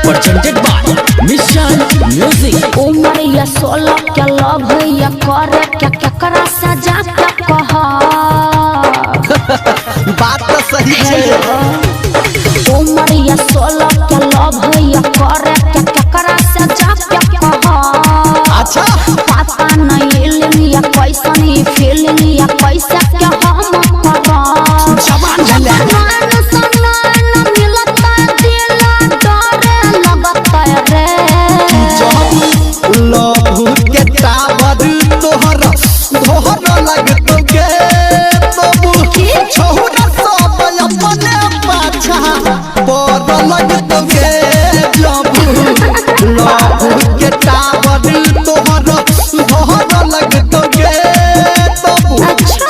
presented by Mission Music। उमरिया 16 के love भैया करे क्या क्या करा सजा क्या कहा बात तो सही है। उमरिया 16 के लव भैया करे क्या क्या करा सजा क्या कहा अच्छा पता नहीं लिया कैसा नहीं फील लिया कैसा क्या हम करा जवान झले लहू के टावर तोहरा धोहर लगतो गे तबु छोरा सब अपने पाछा पर लगतो गे जबु लहू के टावर तोहरा धोहर लगतो गे तबु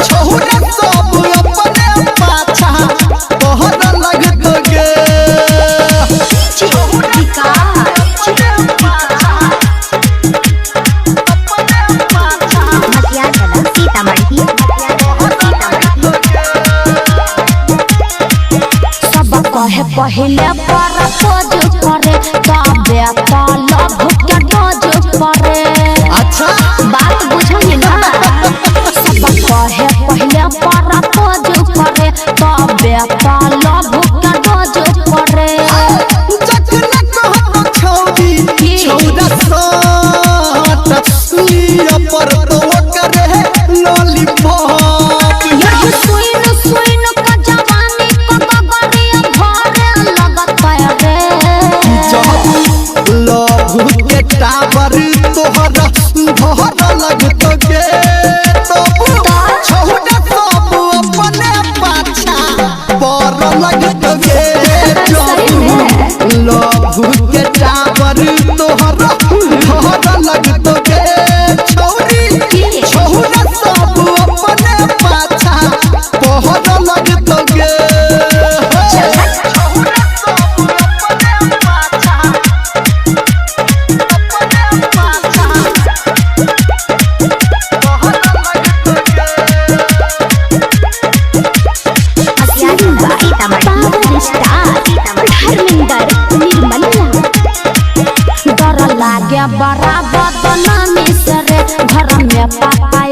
छोरा सब अपने पाछा पर लगतो गे कहे पहले पर खोज करे तबे तो लव के डोज करे अच्छा बात बुझिए ना सब कहे पहले पर खोज करे तबे तो लव के डोज करे जखना कहत छौरी छौरा साथ लिया पर तो करे लॉलीपॉप यही सुइन सुइन का जवानी को बबरिया भरे लगत रे जब लहू के टावर तोहरा धोहर लगतो गे तब छौरा सब अपने पाछा पर लगतो गे जब लहू के टावर तोहरा धोहर लगतो गे छौरी छौरा सब अपने पाछा पहर लगतो गे पावर स्टार धर्मेंद्र निर्मला डर लागे बड़ा बदनामी से रे घर में पापा